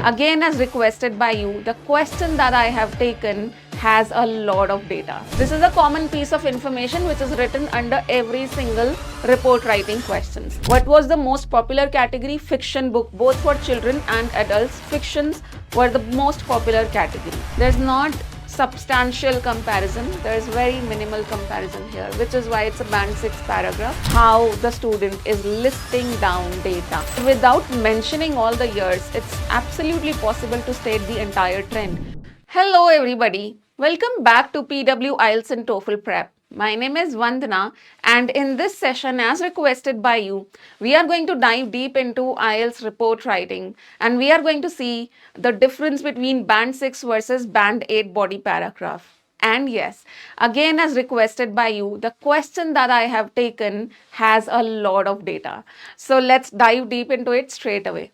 Again, as requested by you, the question that I have taken has a lot of data. This is a common piece of information which is written under every single report writing questions. What was the most popular category? Fiction book, both for children and adults. Fictions were the most popular category. There's not substantial comparison. There is very minimal comparison here, which is why it's a band 6 paragraph. How the student is listing down data. Without mentioning all the years, it's absolutely possible to state the entire trend. Hello everybody. Welcome back to PW IELTS and TOEFL Prep. My name is Vandana, and in this session, as requested by you, we are going to dive deep into IELTS report writing, and we are going to see the difference between band 6 versus band 8 body paragraph. And yes, again, as requested by you, the question that I have taken has a lot of data. So let's dive deep into it straight away.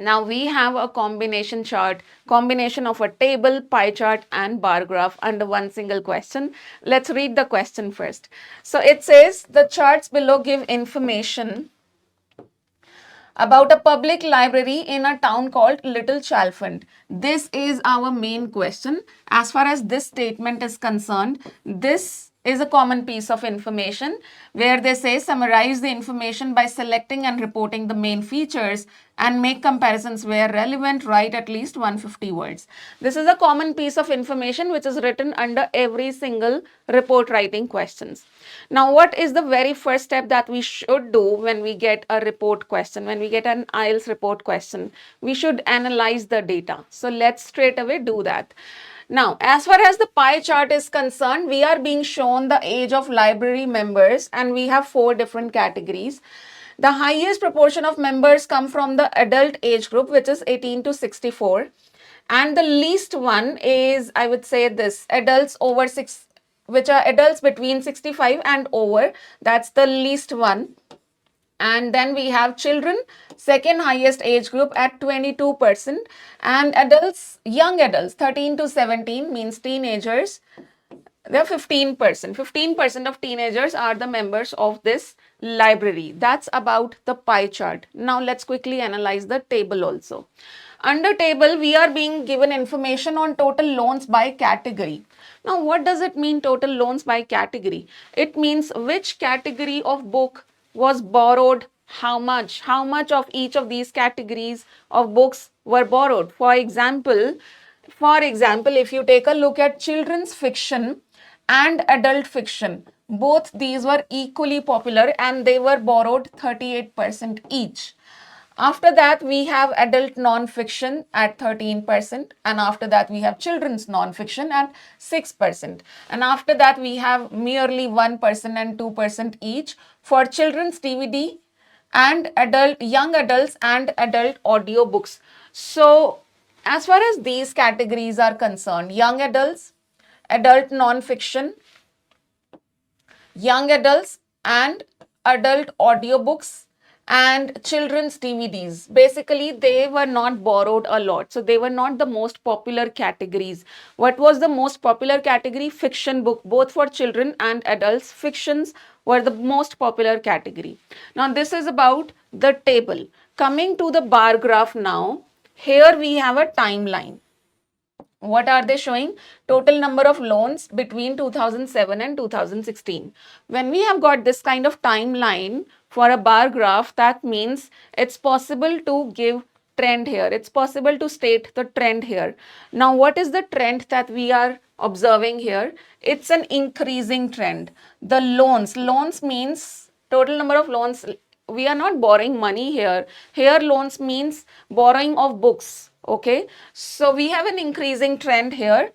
Now we have a combination chart, combination of a table, pie chart and bar graph under one single question. Let's read the question first. So it says the charts below give information about a public library in a town called Little Chalfont. This is our main question. As far as this statement is concerned, this is a common piece of information where they say summarize the information by selecting and reporting the main features and make comparisons where relevant, write at least 150 words. This is a common piece of information which is written under every single report writing questions. Now, what is the very first step that we should do when we get a report question, when we get an IELTS report question? We should analyze the data. So let's straight away do that. Now, as far as the pie chart is concerned, we are being shown the age of library members and we have 4 different categories. The highest proportion of members come from the adult age group, which is 18 to 64. And the least one is, I would say this, adults over 6, which are adults between 65 and over. That's the least one. And then we have children, second highest age group at 22%, and adults, young adults, 13 to 17 means teenagers, they're 15%. 15% of teenagers are the members of this library. That's about the pie chart. Now let's quickly analyze the table also. Under table, we are being given information on total loans by category. Now, what does it mean total loans by category? It means which category of book was borrowed, how much of each of these categories of books were borrowed. For example, if you take a look at children's fiction and adult fiction, both these were equally popular and they were borrowed 38% each. After that, we have adult non-fiction at 13%, and after that we have children's non-fiction at 6%. And after that we have merely 1% and 2% each for children's DVD and young adults and adult audiobooks. So as far as these categories are concerned, young adults, adult non-fiction, young adults and adult audiobooks, and children's DVDs. Basically, they were not borrowed a lot. So they were not the most popular categories. What was the most popular category? Fiction book, both for children and adults. Fictions were the most popular category. Now, this is about the table. Coming to the bar graph now, here we have a timeline. What are they showing? Total number of loans between 2007 and 2016. When we have got this kind of timeline for a bar graph, that means it's possible to give trend here. It's possible to state the trend here. Now, what is the trend that we are observing here? It's an increasing trend. The loans means total number of loans. We are not borrowing money here. Here loans means borrowing of books. Okay, so we have an increasing trend here.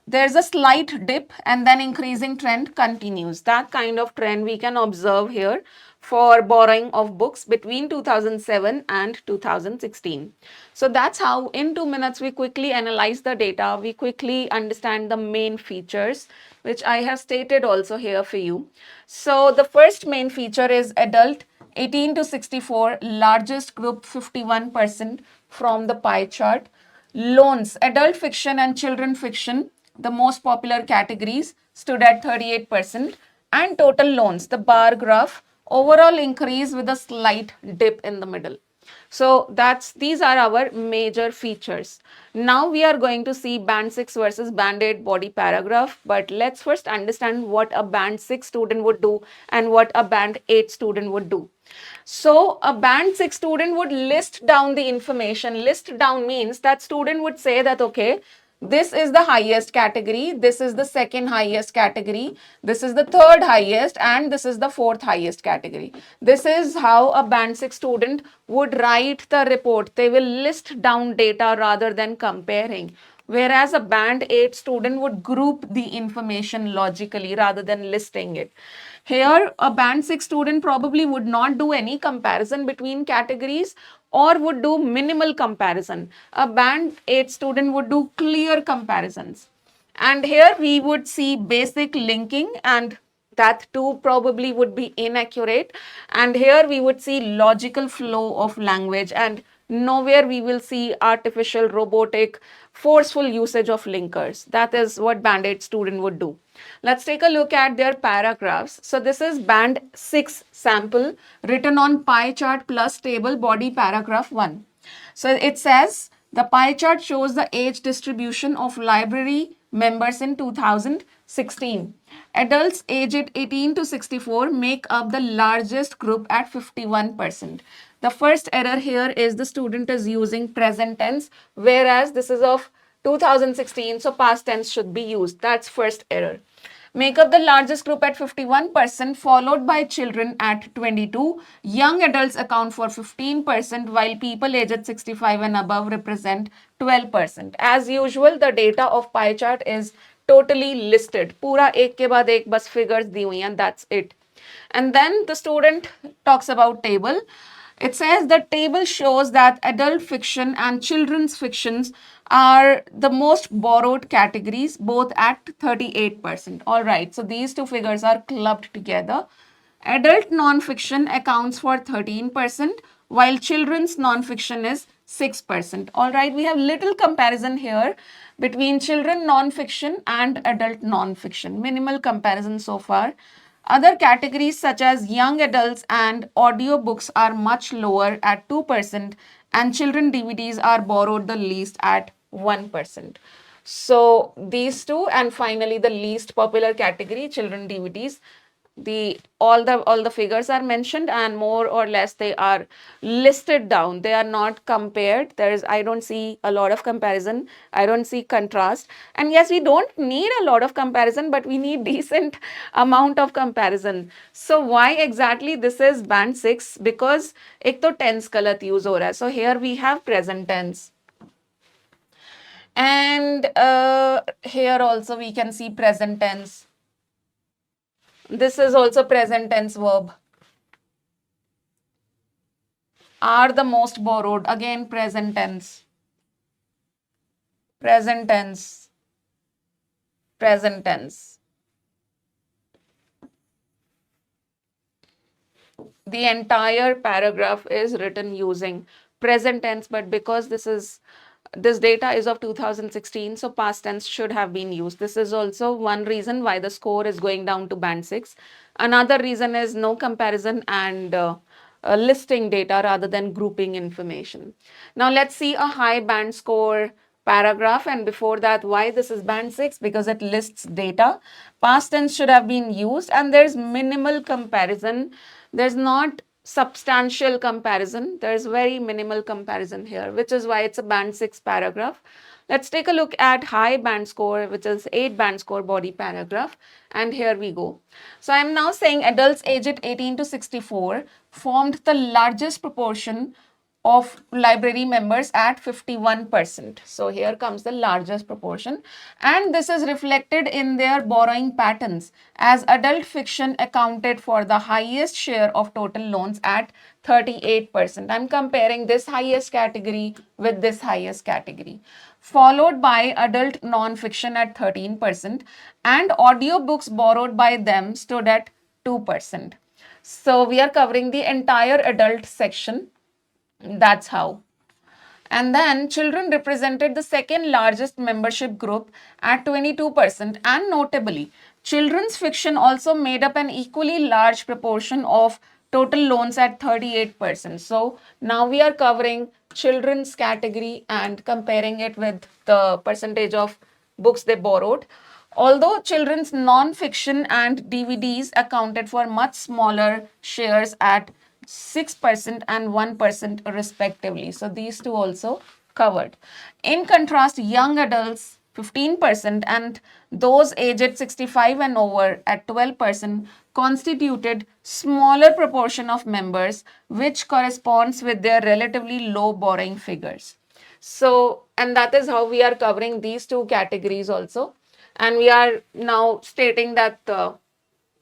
There's a slight dip and then increasing trend continues. That kind of trend we can observe here for borrowing of books between 2007 and 2016. So that's how in 2 minutes we quickly analyze the data. We quickly understand the main features, which I have stated also here for you. So the first main feature is adult 18 to 64, largest group 51% from the pie chart. Loans, adult fiction and children fiction, the most popular categories, stood at 38%. And total loans, the bar graph, overall increase with a slight dip in the middle. So these are our major features. Now we are going to see band 6 versus band 8 body paragraph, but let's first understand what a band 6 student would do and what a band 8 student would do. So a band 6 student would list down the information. List down means that student would say that, okay, this is the highest category, this is the second highest category, this is the third highest, and this is the fourth highest category. This is how a band 6 student would write the report. They will list down data rather than comparing. Whereas a band 8 student would group the information logically rather than listing it. Here, a band 6 student probably would not do any comparison between categories or would do minimal comparison. A band 8 student would do clear comparisons. And here we would see basic linking, and that too probably would be inaccurate. And here we would see logical flow of language, and nowhere we will see artificial, robotic, forceful usage of linkers. That is what band 8 student would do. Let's take a look at their paragraphs. So this is band 6 sample written on pie chart plus table body paragraph 1. So it says the pie chart shows the age distribution of library members in 2016. Adults aged 18 to 64 make up the largest group at 51%. The first error here is the student is using present tense, whereas this is of 2016, so past tense should be used. That's first error. Make up the largest group at 51%, followed by children at 22. Young adults account for 15%, while people aged 65 and above represent 12%. As usual, the data of pie chart is totally listed. पूरा एक के बाद एक बस figures दी हुई हैं, that's it. And then the student talks about table. It says the table shows that adult fiction and children's fictions are the most borrowed categories, both at 38%. All right, so these two figures are clubbed together. Adult non-fiction accounts for 13%, while children's non-fiction is 6%. All right, we have little comparison here between children non-fiction and adult non-fiction. Minimal comparison so far. Other categories such as young adults and audiobooks are much lower at 2%, and children DVDs are borrowed the least at 1%. So these two, and finally the least popular category, children DVDs, all the figures are mentioned, and more or less they are listed down. They are not compared. I don't see a lot of comparison. I don't see contrast. And yes, we don't need a lot of comparison, but we need decent amount of comparison. So why exactly this is band 6? Because ek to tense galat use ho raha hai. So here we have present tense. And here also we can see present tense. This is also present tense verb. Are the most borrowed. Again, present tense. Present tense. Present tense. The entire paragraph is written using present tense, but because this data is of 2016, so past tense should have been used. This is also one reason why the score is going down to band 6. Another reason is no comparison and listing data rather than grouping information. Now let's see a high band score paragraph, and before that, why this is band 6? Because it lists data. Past tense should have been used, and there's minimal comparison. There's not substantial comparison. There's very minimal comparison here, which is why it's a band 6 paragraph. Let's take a look at high band score, which is 8 band score body paragraph. And here we go. So I'm now saying adults aged 18 to 64 formed the largest proportion of library members at 51%. So here comes the largest proportion, and this is reflected in their borrowing patterns, as adult fiction accounted for the highest share of total loans at 38%. I'm comparing this highest category with this highest category, followed by adult non-fiction at 13%, and audiobooks borrowed by them stood at 2%. So we are covering the entire adult section. That's how. And then children represented the second largest membership group at 22%, and notably, children's fiction also made up an equally large proportion of total loans at 38%. So now we are covering children's category and comparing it with the percentage of books they borrowed. Although children's non-fiction and DVDs accounted for much smaller shares at 6% and 1% respectively. So these two also covered. In contrast, young adults 15% and those aged 65 and over at 12% constituted smaller proportion of members, which corresponds with their relatively low borrowing figures. So, and that is how we are covering these two categories also. And we are now stating that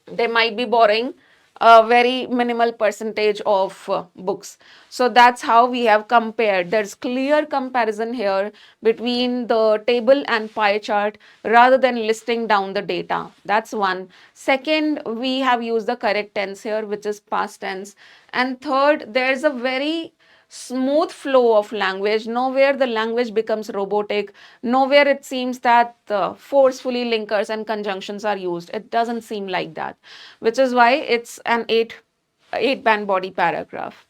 they might be borrowing a very minimal percentage of books. So that's how we have compared. There's clear comparison here between the table and pie chart rather than listing down the data. That's one. Second, we have used the correct tense here, which is past tense. And third, there's a very smooth flow of language. Nowhere the language becomes robotic. Nowhere it seems that forcefully linkers and conjunctions are used. It doesn't seem like that, which is why it's an eight band body paragraph.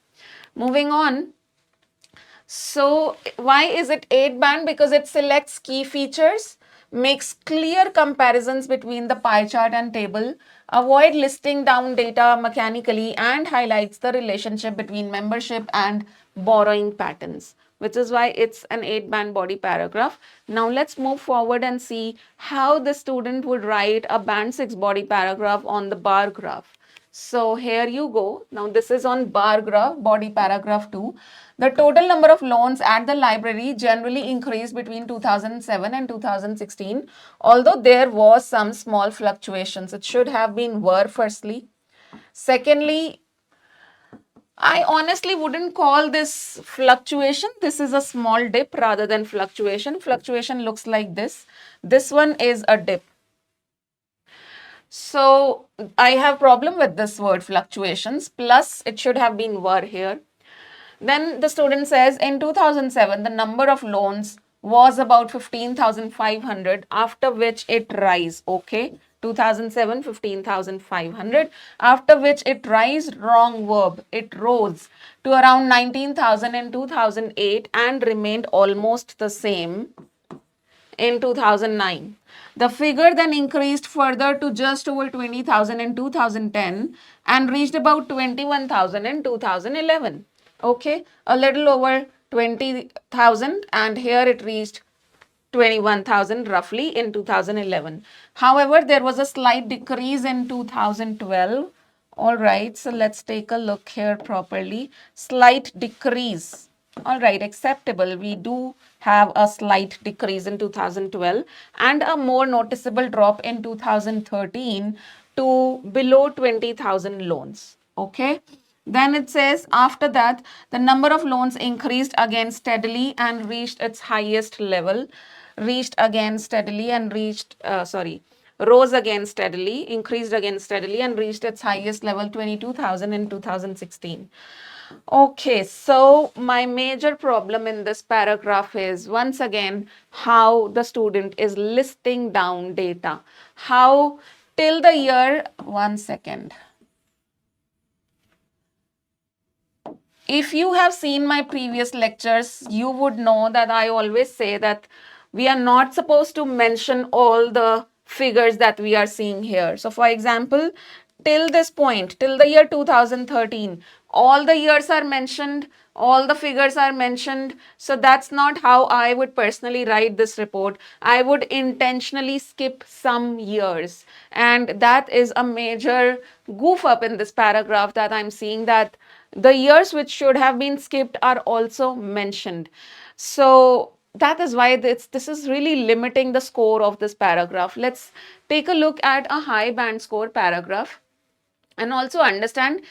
Moving on. So why is it 8 band? Because it selects key features, makes clear comparisons between the pie chart and table, avoid listing down data mechanically, and highlights the relationship between membership and borrowing patterns, which is why it's an 8 band body paragraph. Now let's move forward and see how the student would write a band 6 body paragraph on the bar graph. So here you go. Now this is on bar graph, body paragraph 2. The total number of loans at the library generally increased between 2007 and 2016, although there was some small fluctuations. It should have been were firstly. Secondly, I honestly wouldn't call this fluctuation. This is a small dip rather than fluctuation. Fluctuation looks like this. This one is a dip. So I have problem with this word fluctuations, plus it should have been were here. Then the student says in 2007 the number of loans was about 15,500, after which it rise. Okay, 2007 15,500, after which it rise, wrong verb, it rose to around 19,000 in 2008 and remained almost the same in 2009. The figure then increased further to just over 20,000 in 2010 and reached about 21,000 in 2011. Okay, a little over 20,000, and here it reached 21,000 roughly in 2011. However, there was a slight decrease in 2012. All right, so let's take a look here properly. Slight decrease. All right, acceptable. We do have a slight decrease in 2012 and a more noticeable drop in 2013 to below 20,000 loans. Okay. Then it says after that, the number of loans increased again steadily and reached its highest level. Rose again steadily, increased again steadily and reached its highest level 22,000 in 2016. Okay, so my major problem in this paragraph is once again how the student is listing down data. How till the year, one second. If you have seen my previous lectures, you would know that I always say that we are not supposed to mention all the figures that we are seeing here. So for example, till this point, till the year 2013, all the years are mentioned, all the figures are mentioned. So that's not how I would personally write this report. I would intentionally skip some years. And that is a major goof up in this paragraph that I'm seeing, that the years which should have been skipped are also mentioned. So that is why this is really limiting the score of this paragraph. Let's take a look at a high band score paragraph and also understand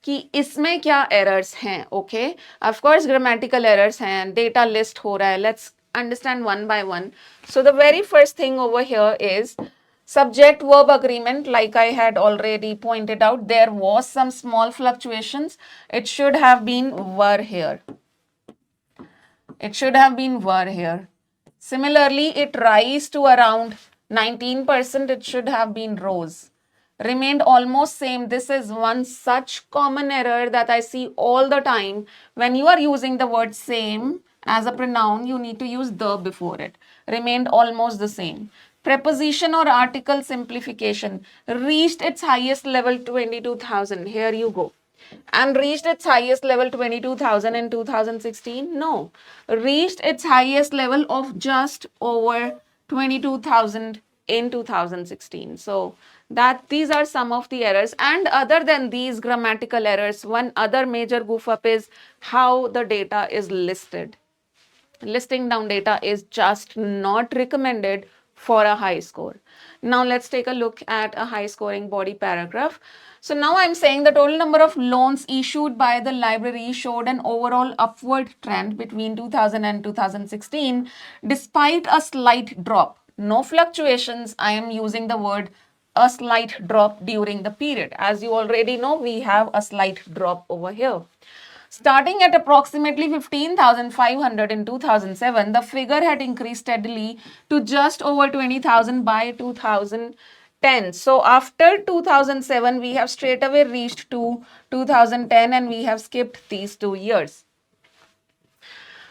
कि इसमें क्या errors हैं. Okay, of course grammatical errors हैं, data list हो रहा है. Let's understand one by one. So the very first thing over here is subject verb agreement. Like I had already pointed out, there was some small fluctuations. It should have been were here. It should have been were here. Similarly, it rise to around 19%. It should have been rose. remained almost same. This is one such common error that I see all the time. When you are using the word same as a pronoun, you need to use the before it. Remained almost the same. Preposition or article simplification reached its highest level 22,000. Here you go. And reached its highest level 22,000 in 2016? No. Reached its highest level of just over 22,000 in 2016. So that these are some of the errors. And other than these grammatical errors, one other major goof up is how the data is listed. Listing down data is just not recommended for a high score. Now let's take a look at a high scoring body paragraph. So now I'm saying the total number of loans issued by the library showed an overall upward trend between 2000 and 2016 despite a slight drop. No fluctuations. I am using the word a slight drop during the period. As you already know, we have a slight drop over here. Starting at approximately 15,500 in 2007, the figure had increased steadily to just over 20,000 by 2010. So after 2007, we have straight away reached to 2010 and we have skipped these 2 years.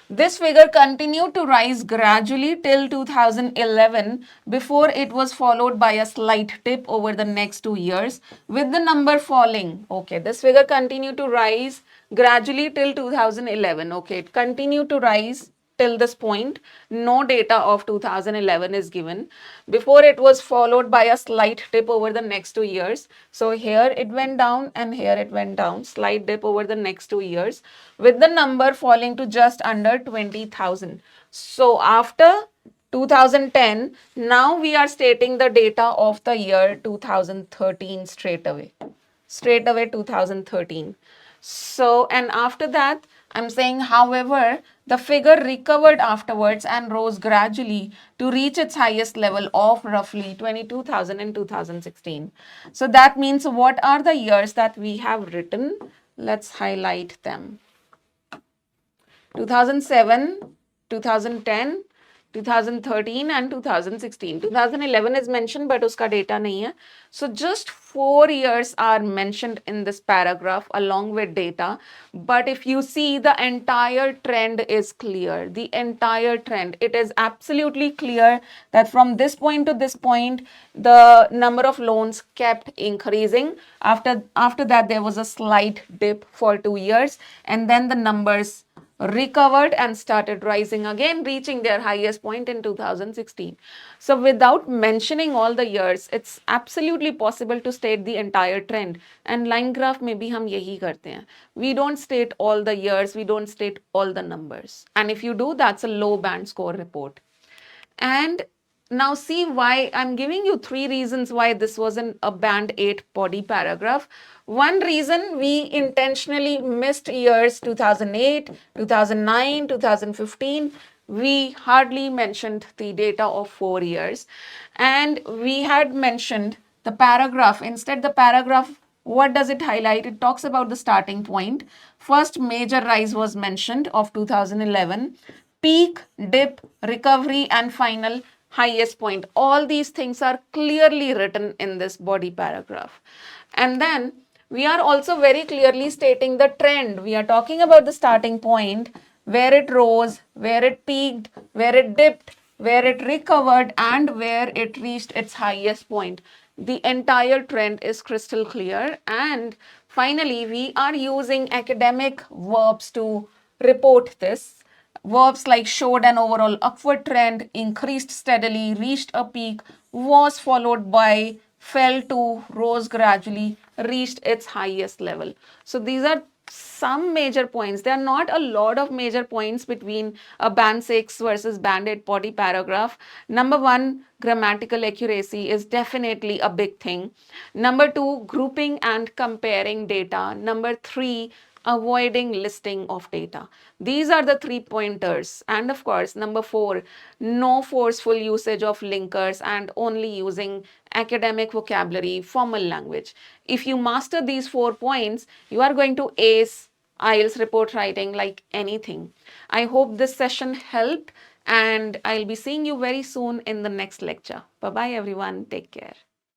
This figure continued to rise gradually till 2011 before it was followed by a slight dip over the next 2 years with the number falling. Okay, this figure continued to rise gradually till 2011. Okay, it continued to rise till this point. No data of 2011 is given. Before it was followed by a slight dip over the next 2 years. So here it went down and here it went down. Slight dip over the next 2 years with the number falling to just under 20,000. So after 2010, now we are stating the data of the year 2013 straight away. Straight away 2013. So, and after that, I'm saying, however, the figure recovered afterwards and rose gradually to reach its highest level of roughly 22,000 in 2016. So that means what are the years that we have written? Let's highlight them. 2007, 2010, 2013 and 2016. 2011 is mentioned but uska data nahi hai. So just 4 years are mentioned in this paragraph along with data. But if you see, the entire trend is clear. The entire trend. It is absolutely clear that from this point to this point, the number of loans kept increasing. After that, there was a slight dip for 2 years and then the numbers recovered and started rising again, reaching their highest point in 2016. So without mentioning all the years, it's absolutely possible to state the entire trend. And line graph mein bhi hum yahi karte hain. We don't state all the years, we don't state all the numbers. And if you do, that's a low band score report. And now see why I'm giving you 3 reasons why this was a band 8 body paragraph. One reason, we intentionally missed years 2008, 2009, 2015. We hardly mentioned the data of 4 years. And we had mentioned the paragraph. Instead, the paragraph, what does it highlight? It talks about the starting point. First major rise was mentioned of 2011. Peak, dip, recovery, and final highest point. All these things are clearly written in this body paragraph. And then we are also very clearly stating the trend. We are talking about the starting point, where it rose, where it peaked, where it dipped, where it recovered, and where it reached its highest point. The entire trend is crystal clear. And finally, we are using academic verbs to report this. Verbs like showed an overall upward trend, increased steadily, reached a peak, was followed by, fell to, rose gradually, reached its highest level. So these are some major points. There are not a lot of major points between a band 6 versus band 8 body paragraph. Number 1, grammatical accuracy is definitely a big thing. Number 2, grouping and comparing data. Number 3, avoiding listing of data. These are the 3 pointers. And of course, number 4, no forceful usage of linkers and only using academic vocabulary, formal language. If you master these 4 points, you are going to ace IELTS report writing like anything. I hope this session helped and I'll be seeing you very soon in the next lecture. Bye-bye everyone. Take care.